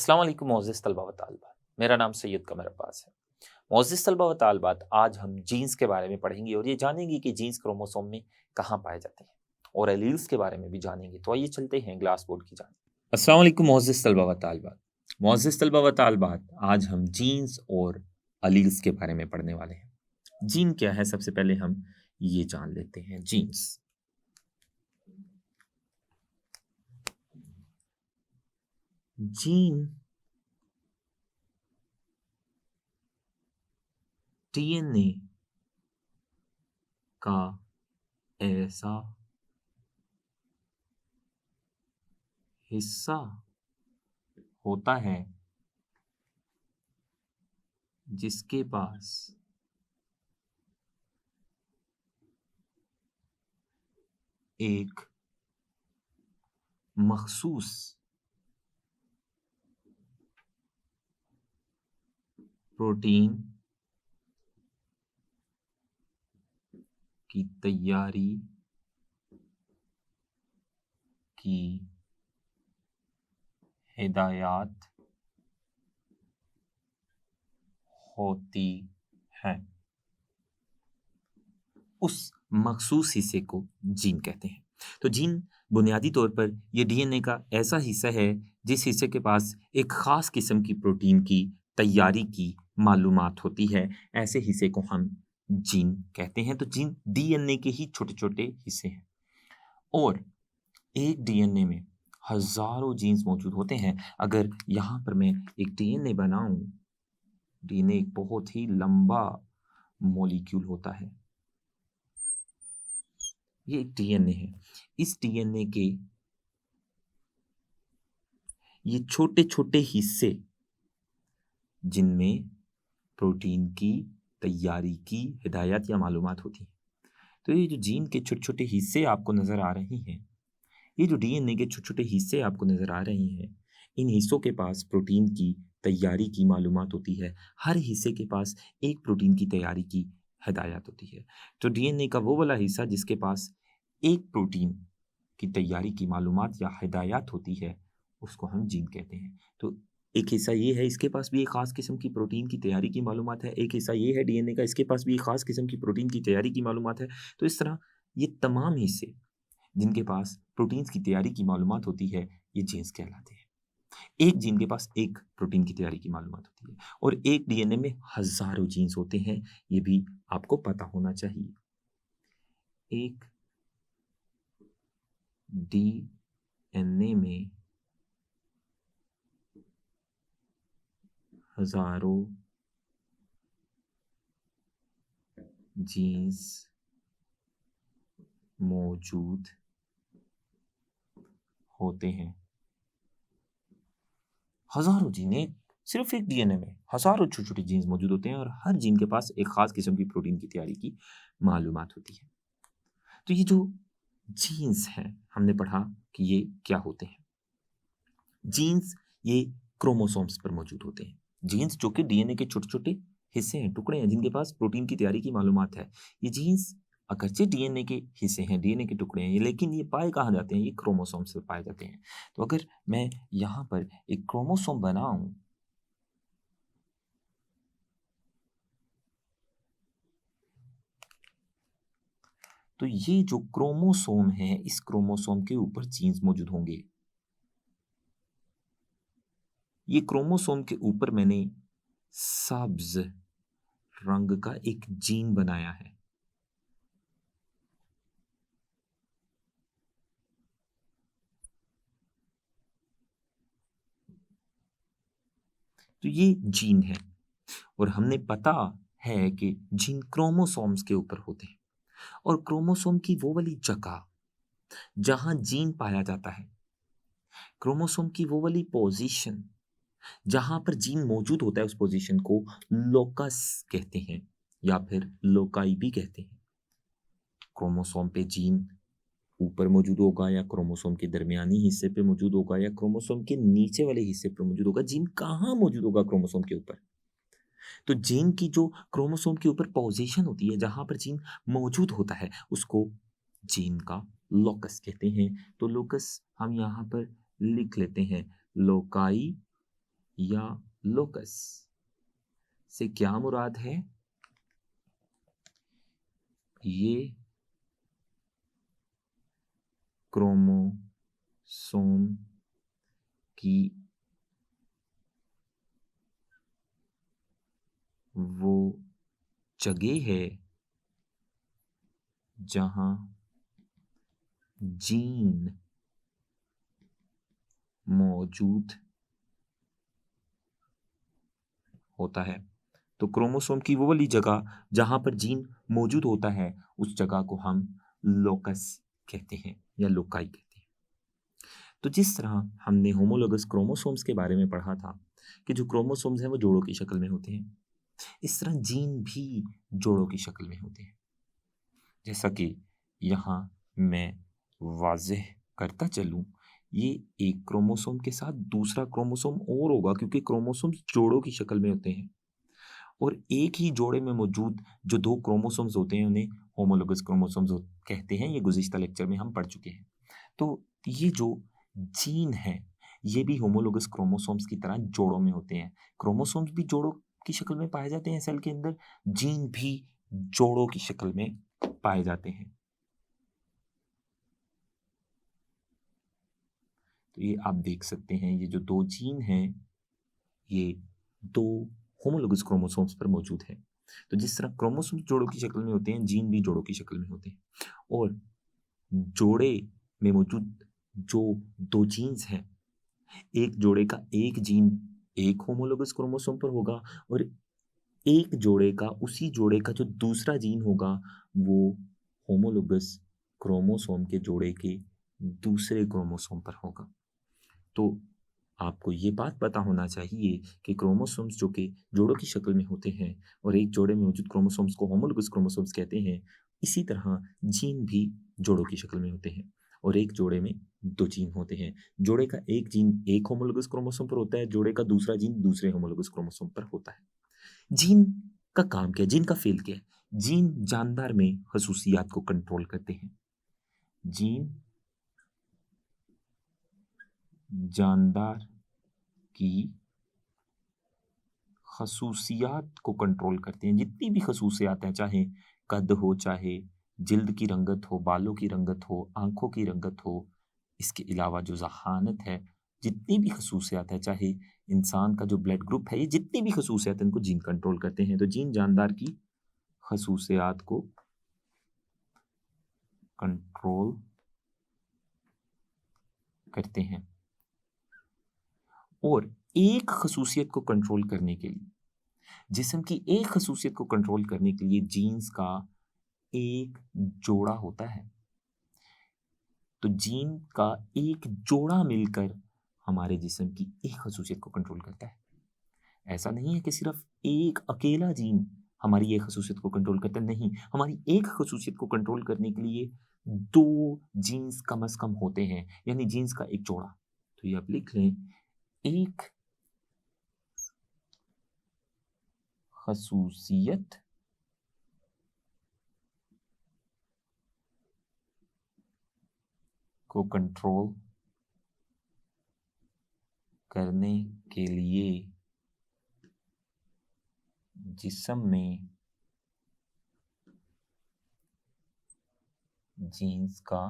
अस्सलाम वालेकुम मोअज़्ज़िज़ तलबा व तालिबात। मेरा नाम सैयद कमर अब्बास है। मोअज़्ज़िज़ तलबा व तालिबात, आज हम जीन्स के बारे में पढ़ेंगे और ये जानेंगे कि जीन्स क्रोमोसोम में कहाँ पाए जाते हैं और एलील्स के बारे में भी जानेंगे। तो आइए चलते हैं ग्लास बोर्ड की जानिब। अस्सलाम वालेकुम मोअज़्ज़िज़ तलबा व तालिबात। मोअज़्ज़िज़ तलबा व तालिबात, आज हम जीन्स और एलील्स के बारे में पढ़ने वाले हैं। जीन क्या है, सबसे पहले हम ये जान लेते हैं। जीन्स जीन डीएनए का ऐसा हिस्सा होता है जिसके पास एक मखसूस प्रोटीन की तैयारी की हिदायत होती है। उस मखसूस हिस्से को जीन कहते हैं। तो जीन बुनियादी तौर पर ये डीएनए का ऐसा हिस्सा है जिस हिस्से के पास एक ख़ास किस्म की प्रोटीन की तैयारी की मालूमात होती है। ऐसे हिस्से को हम जीन कहते हैं। तो जीन डीएनए के ही छोटे-छोटे हिस्से हैं और एक डीएनए में हज़ारों जीन्स मौजूद होते हैं। अगर यहाँ पर मैं एक डीएनए बनाऊँ, डीएनए एक बहुत ही लंबा मॉलिक्यूल होता है। ये एक डीएनए है। इस डीएनए के ये छोटे-छोटे हिस्से जिनमें प्रोटीन की तैयारी की हिदायत या मालूमात होती हैं। तो ये जो जीन के छोटे-छोटे हिस्से आपको नज़र आ रहे हैं, ये जो डीएनए के छोटे-छोटे हिस्से आपको नज़र आ रहे हैं, इन हिस्सों के पास प्रोटीन की तैयारी की मालूमात होती है। हर हिस्से के पास एक प्रोटीन की तैयारी की हिदायत होती है। तो डीएनए का वो वाला हिस्सा जिसके पास एक प्रोटीन की तैयारी की मालूमात या हिदायत होती है, उसको हम जीन कहते हैं। तो एक हिस्सा ये है, इसके पास भी एक ख़ास किस्म की प्रोटीन की तैयारी की मालूमात है। एक हिस्सा ये है डीएनए का, इसके पास भी एक ख़ास किस्म की प्रोटीन की तैयारी की मालूमात है। तो इस तरह ये तमाम हिस्से जिनके पास प्रोटीन्स की तैयारी की मालूमात होती है, ये जीन्स कहलाते हैं। एक जीन के पास एक प्रोटीन की तैयारी की मालूमात होती है और एक डीएनए में हज़ारों जीन्स होते हैं, ये भी आपको पता होना चाहिए। एक डीएनए में हज़ारों जीन्स मौजूद होते हैं। हज़ारों जीन, एक सिर्फ़ एक डीएनए में हज़ारों छोटे-छोटे जीन्स मौजूद होते हैं और हर जीन के पास एक ख़ास किस्म की प्रोटीन की तैयारी की मालूमात होती है। तो ये जो जीन्स हैं, हमने पढ़ा कि ये क्या होते हैं। जीन्स ये क्रोमोसोम्स पर मौजूद होते हैं। जीन्स जो कि डीएनए के छोटे-छोटे हिस्से हैं, टुकड़े हैं, जिनके पास प्रोटीन की तैयारी की मालूमात है। ये जीन्स अगरचे डीएनए के हिस्से हैं, डीएनए के टुकड़े हैं, ये लेकिन ये पाए कहाँ जाते हैं? ये क्रोमोसोम्स पे पाए जाते हैं। तो अगर मैं यहाँ पर एक क्रोमोसोम बनाऊँ, तो ये जो क्रोमोसोम है, इस क्रोमोसोम के ऊपर जीन्स मौजूद होंगे। ये क्रोमोसोम के ऊपर मैंने सब्ज़ रंग का एक जीन बनाया है। तो ये जीन है और हमने पता है कि जीन क्रोमोसोम्स के ऊपर होते हैं और क्रोमोसोम की वो वाली जगह जहाँ जीन पाया जाता है, क्रोमोसोम की वो वाली पोज़ीशन जहाँ पर जीन मौजूद होता है, उस पोज़ीशन को लोकस कहते हैं या फिर लोकाई भी कहते हैं। क्रोमोसोम पे जीन ऊपर मौजूद होगा या क्रोमोसोम के दरमियानी हिस्से पे मौजूद होगा या क्रोमोसोम के नीचे वाले हिस्से पे मौजूद होगा। जीन कहाँ मौजूद होगा क्रोमोसोम के ऊपर? तो जीन की जो क्रोमोसोम के ऊपर पोजीशन होती है, जहाँ पर जीन मौजूद होता है, उसको जीन का लोकस कहते हैं। तो लोकस हम यहाँ पर लिख लेते हैं, लोकाई या लोकस से क्या मुराद है? ये क्रोमोसोम की वो जगह है जहां जीन मौजूद होता है। तो क्रोमोसोम की वो वाली जगह जहां पर जीन मौजूद होता है, उस जगह को हम लोकस कहते हैं या लोकाई कहते हैं। तो जिस तरह हमने होमोलोगस क्रोमोसोम्स के बारे में पढ़ा था कि जो क्रोमोसोम्स हैं वो जोड़ों की शक्ल में होते हैं, इस तरह जीन भी जोड़ों की शक्ल में होते हैं। जैसा कि यहाँ मैं वाज़ेह करता चलूँ, ये एक क्रोमोसोम के साथ दूसरा क्रोमोसोम और होगा, क्योंकि क्रोमोसोम्स जोड़ों की शक्ल में होते हैं और एक ही जोड़े में मौजूद जो 2 क्रोमोसोम्स होते हैं उन्हें होमोलोगस क्रोमोसोम्स कहते हैं। ये गुज़िश्ता लेक्चर में हम पढ़ चुके हैं। तो ये जो जीन है, ये भी होमोलोगस क्रोमोसोम्स की तरह जोड़ों में होते हैं। क्रोमोसोम्स भी जोड़ों की शक्ल में पाए जाते हैं सेल के अंदर, जीन भी जोड़ों की शक्ल में पाए जाते हैं। तो ये आप देख सकते हैं, ये जो 2 जीन हैं, ये 2 होमोलोगस क्रोमोसोम्स पर मौजूद है। तो जिस तरह क्रोमोसोम्स जोड़ों की शक्ल में होते हैं, जीन भी जोड़ों की शक्ल में होते हैं। और जोड़े में मौजूद जो 2 जीन्स हैं, एक जोड़े का एक जीन एक होमोलोगस क्रोमोसोम पर होगा और एक जोड़े का, उसी जोड़े का जो दूसरा जीन होगा, वो होमोलोगस क्रोमोसोम के जोड़े के दूसरे क्रोमोसोम पर होगा। तो आपको ये बात पता होना चाहिए कि क्रोमोसोम्स जो कि जोड़ों की शक्ल में होते हैं और एक जोड़े में मौजूद क्रोमोसोम्स को होमोलोगस क्रोमोसोम्स कहते हैं, इसी तरह जीन भी जोड़ों की शक्ल में होते हैं और एक जोड़े में 2 जीन होते हैं। जोड़े का एक जीन एक होमोलोगस क्रोमोसोम पर होता है, जोड़े का दूसरा जीन दूसरे होमोलोगस क्रोमोसोम पर होता है। जीन का काम क्या है? जीन का फ़ेल क्या है? जीन जानदार में खसूसियात को कंट्रोल करते हैं। जीन जानदार की खसूसियात को कंट्रोल करते हैं। जितनी भी खसूसियात हैं, चाहे कद हो, चाहे जिल्द की रंगत हो, बालों की रंगत हो, आँखों की रंगत हो, इसके अलावा जो ज़हानत है, जितनी भी खसूसियात है, चाहे इंसान का जो ब्लड ग्रुप है, ये जितनी भी खसूसियात हैं, इनको जीन कंट्रोल करते हैं। तो जीन जानदार की खसूसियात को कंट्रोल करते हैं। और एक खसूसियत को कंट्रोल करने के लिए, जिस्म की एक खसूसियत को कंट्रोल करने के लिए जीन्स का एक जोड़ा होता है। तो जीन का एक जोड़ा मिलकर हमारे जिस्म की एक खसूसियत को कंट्रोल करता है। ऐसा नहीं है कि सिर्फ एक अकेला जीन हमारी एक खसूसियत को कंट्रोल करता है, नहीं, हमारी एक खसूसियत को कंट्रोल करने के लिए 2 जीन्स कम से कम होते हैं, यानी जीन्स का एक जोड़ा। तो ये आप लिख लें, एक खसूसियत को कंट्रोल करने के लिए जिस्म में जीन्स का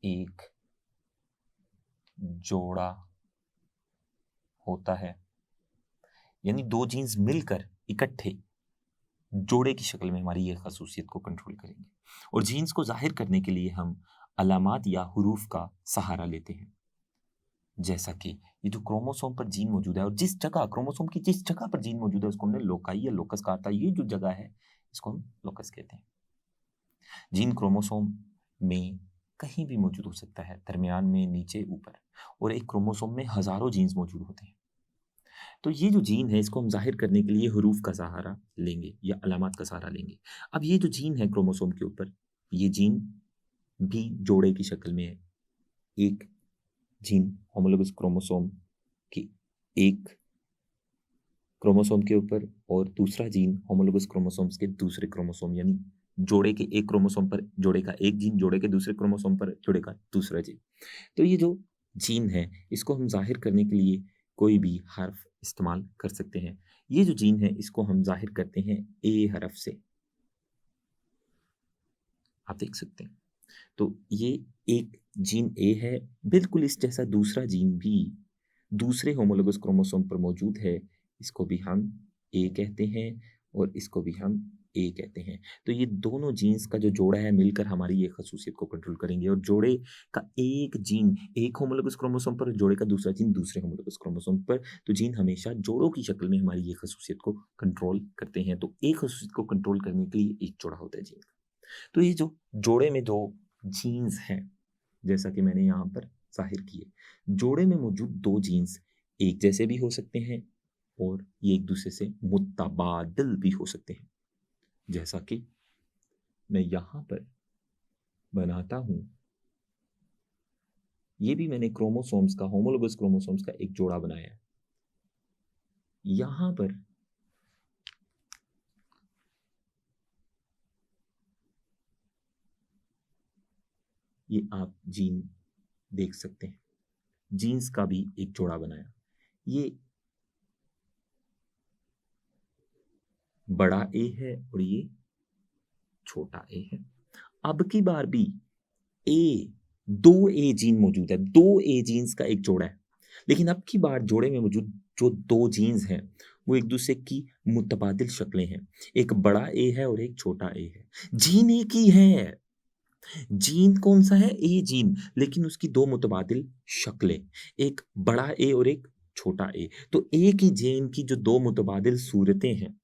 एक जोड़ा होता है, यानी 2 जीन्स मिलकर इकट्ठे जोड़े की शक्ल में हमारी ये खसूसियत को कंट्रोल करेंगे। और जीन्स को ज़ाहिर करने के लिए हम अलामात या हुरूफ का सहारा लेते हैं। जैसा कि ये जो क्रोमोसोम पर जीन मौजूद है और जिस जगह क्रोमोसोम की जिस जगह पर जीन मौजूद है, उसको हमने लोकाई या लोकस कहा था। ये जो जगह है, इसको हम लोकस कहते हैं। जीन क्रोमोसोम में कहीं भी मौजूद हो सकता है, दरमियान में, नीचे, ऊपर, और एक क्रोमोसोम में हज़ारों जीन्स मौजूद होते हैं। तो ये जो जीन है, इसको हम ज़ाहिर करने के लिए हुरूफ का सहारा लेंगे या अलामात का सहारा लेंगे। अब ये जो जीन है क्रोमोसोम के ऊपर, ये जीन भी जोड़े की शक्ल में है। एक जीन होमोलोगस क्रोमोसोम की एक क्रोमोसोम के ऊपर और दूसरा जीन होमोलोगस क्रोमोसोम्स के दूसरे क्रोमोसोम, यानी जोड़े के एक क्रोमोसोम पर जोड़े का एक जीन, जोड़े के दूसरे क्रोमोसोम पर जोड़े का दूसरा जीन। तो ये जो जीन है, इसको हम ज़ाहिर करने के लिए कोई भी हर्फ इस्तेमाल कर सकते हैं। ये जो जीन है, इसको हम ज़ाहिर करते हैं ए हरफ से। आप देख सकते हैं। तो ये एक जीन ए है, बिल्कुल इस जैसा दूसरा जीन भी दूसरे होमोलोगस क्रोमोसोम पर मौजूद है, इसको भी हम ए कहते हैं और इसको भी हम ए कहते हैं। तो ये दोनों जीन्स का जो जोड़ा है मिलकर हमारी ये खसूसियत को कंट्रोल करेंगे और जोड़े का एक जीन एक होमोलोगस क्रोमोसोम पर, जोड़े का दूसरा जीन दूसरे होमोलोगस क्रोमोसोम पर, तो जीन हमेशा जोड़ों की शक्ल में हमारी ये खसूसियत को कंट्रोल करते हैं। तो एक खसूसियत को कंट्रोल करने के लिए एक जोड़ा होता है जीन का। तो ये जो जोड़े में दो जीन्स हैं, जैसा कि मैंने यहाँ पर ज़ाहिर किए, जोड़े में मौजूद दो जीन्स एक जैसे भी हो सकते हैं और ये एक दूसरे से मुतबादिल भी हो सकते हैं, जैसा कि मैं यहाँ पर बनाता हूँ। ये भी मैंने क्रोमोसोम्स का, होमोलोगस क्रोमोसोम्स का एक जोड़ा बनाया है। यहाँ पर ये आप जीन देख सकते हैं, जीन्स का भी एक जोड़ा बनाया। ये बड़ा ए है और ये छोटा ए है। अब की बार भी ए, दो ए जीन मौजूद है, दो ए जीन्स का एक जोड़ा है, लेकिन अब की बार जोड़े में मौजूद जो दो जीन्स हैं वो एक दूसरे की मुतबादिल शक्लें हैं। एक बड़ा ए है और एक छोटा ए है। जीन एक ही है, जीन कौन सा है? ए जीन, लेकिन उसकी दो मुतबादिल शक्लें, एक बड़ा ए और एक छोटा ए। तो एक ही जीन की जो दो मुतबादिल सूरतें हैं,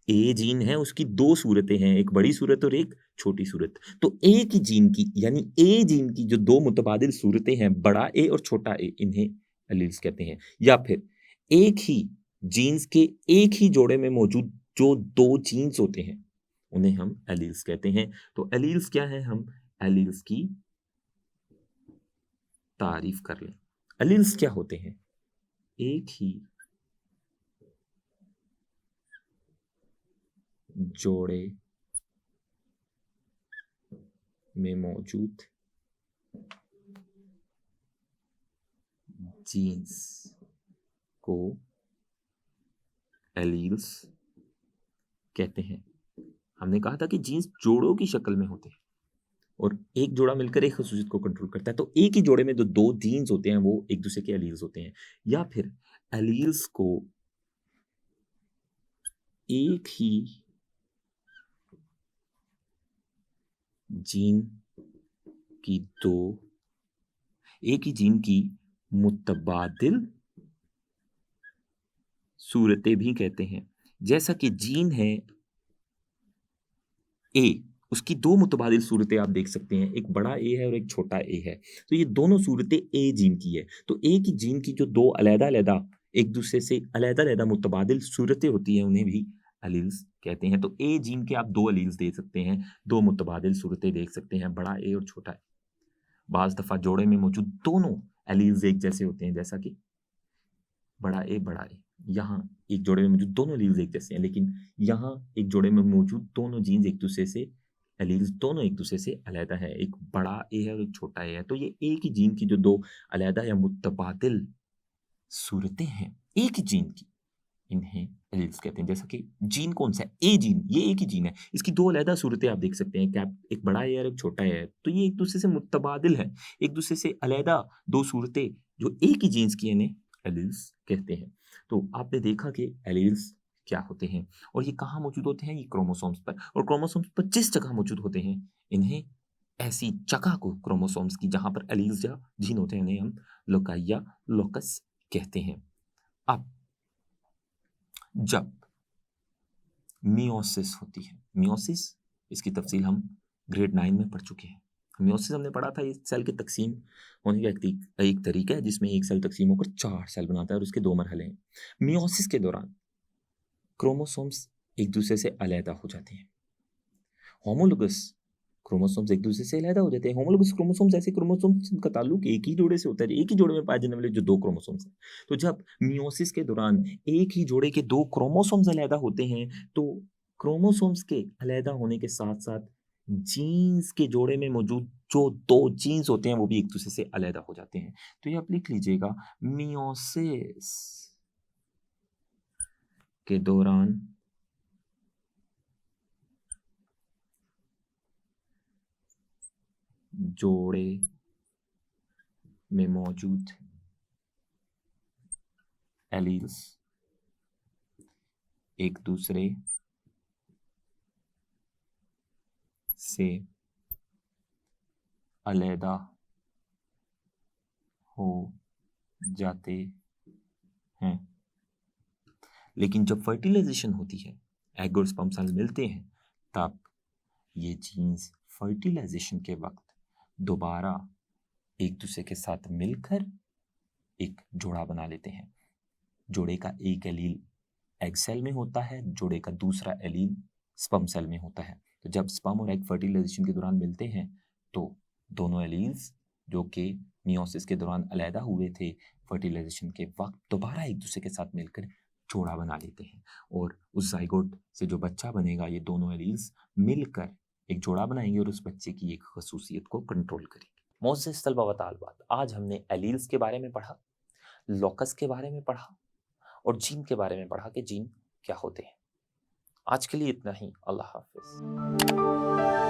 ए जीन है उसकी दो सूरतें हैं, एक बड़ी सूरत और एक छोटी सूरत। तो एक ही जीन की, यानी ए जीन की जो दो मुतबादिल सूरतें हैं, बड़ा ए और छोटा ए, इन्हें एलील्स कहते हैं। या फिर एक ही जीन्स के एक ही जोड़े में मौजूद जो दो जीन्स होते हैं, उन्हें हम एलील्स कहते हैं। तो एलील्स क्या है, हम एलील्स की तारीफ कर लें। एलील्स क्या होते हैं? एक ही जोड़े में मौजूद जीन्स को एलील्स कहते हैं। हमने कहा था कि जीन्स जोड़ों की शक्ल में होते हैं और एक जोड़ा मिलकर एक खसूसियत को कंट्रोल करता है। तो एक ही जोड़े में जो दो जीन्स होते हैं वो एक दूसरे के एलील्स होते हैं। या फिर एलील्स को एक ही जीन की दो, एक ही जीन की मुतबादिल सूरतें भी कहते हैं। जैसा कि जीन है ए, उसकी दो मुतबादिल सूरतें आप देख सकते हैं, एक बड़ा ए है और एक छोटा ए है। तो ये दोनों सूरतें ए जीन की है। तो एक ही जीन की जो दो अलग-अलग, एक दूसरे से अलग-अलग मुतबादिल सूरतें होती हैं, उन्हें भी एलील्स कहते हैं। तो ए जीन के आप दो एलील्स देख सकते हैं, दो मुतबादिल सूरतें देख सकते हैं, बड़ा ए और छोटा ए। बाज़ दफ़ा जोड़े में मौजूद दोनों एलील्स एक जैसे होते हैं, जैसा कि बड़ा ए। यहाँ एक जोड़े में मौजूद दोनों एलील्स एक जैसे हैं, लेकिन यहाँ एक जोड़े में मौजूद दोनों जीन्स एक दूसरे से, एलील्स दोनों एक दूसरे से अलहदा है। एक बड़ा ए है और एक छोटा ए है। तो ये एक ही जीन की जो दो अलहदा या मुतबादिल सूरतें हैं, एक ही जीन की, इन्हें एलील्स कहते हैं। जैसा कि जीन कौन सा है? ए जीन, ये एक ही जीन है, इसकी दो अलहदा सूरतें आप देख सकते हैं, क्या एक बड़ा ए और एक छोटा ए है। तो ये एक दूसरे से मुतबादिल है, एक दूसरे से अलहदा दो सूरतें जो एक ही जीन्स की, इन्हें एलील्स कहते हैं। तो आपने देखा कि एलील्स क्या होते हैं और ये कहाँ मौजूद होते हैं? ये क्रोमोसोम्स पर। और क्रोमोसोम्स पर जिस जगह मौजूद होते हैं, इन्हें, ऐसी जगह को क्रोमोसोम्स की जहाँ पर एलील्स या जीन होते हैं, इन्हें हम लोकाई या लोकस कहते हैं। अब जब मियोसिस होती है, मियोसिस, इसकी तफसील हम ग्रेड 9 में पढ़ चुके हैं। मियोसिस हमने पढ़ा था, इस सेल के तकसीम होने का एक तरीका है जिसमें एक सेल तकसीम होकर 4 सेल बनाता है और उसके 2 मरहले हैं। मियोसिस के दौरान क्रोमोसोम्स एक दूसरे से अलहदा हो जाते हैं। होमोलोगस क्रोमोसोम्स एक दूसरे से अलहदा हो जाते हैं। होमोलोगस क्रोमोसोम्स ऐसे क्रोमोसोम्स का ताल्लुक एक ही जोड़े से होता है, एक ही जोड़े में पाए जाने वाले जो दो क्रोमोसोम्स हैं। तो जब मियोसिस के दौरान एक ही जोड़े के दो क्रोमोसोम्स अलहदा होते हैं, तो क्रोमोसोम्स के अलहदा होने के साथ साथ जीन्स के जोड़े में मौजूद जो दो जीन्स होते हैं वो भी एक दूसरे से अलग हो जाते हैं। तो ये आप लिख लीजिएगा, मियोसिस के दौरान जोड़े में मौजूद एलील्स एक दूसरे से अलहदा हो जाते हैं। लेकिन जब फर्टिलाइजेशन होती है, एग और स्पर्म सेल मिलते हैं, तब ये जीन्स फर्टिलाइजेशन के वक्त दोबारा एक दूसरे के साथ मिलकर एक जोड़ा बना लेते हैं। जोड़े का एक एलील एग सेल में होता है, जोड़े का दूसरा एलील स्पर्म सेल में होता है। तो जब स्पर्म और एग फर्टिलाइजेशन के दौरान मिलते हैं तो दोनों एलील्स जो कि मियोसिस के दौरान अलहदा हुए थे, फर्टिलाइजेशन के वक्त दोबारा एक दूसरे के साथ मिलकर जोड़ा बना लेते हैं और उस जाइगोट से जो बच्चा बनेगा, ये दोनों एलील्स मिलकर एक जोड़ा बनाएंगे और उस बच्चे की एक खसूसियत को कंट्रोल करेंगे। मोअज़्ज़िज़ तलबा व तालिबात, आज हमने एलील्स के बारे में पढ़ा, लोकस के बारे में पढ़ा और जीन के बारे में पढ़ा कि जीन क्या होते हैं। आज के लिए इतना ही। अल्लाह हाफ़िज़।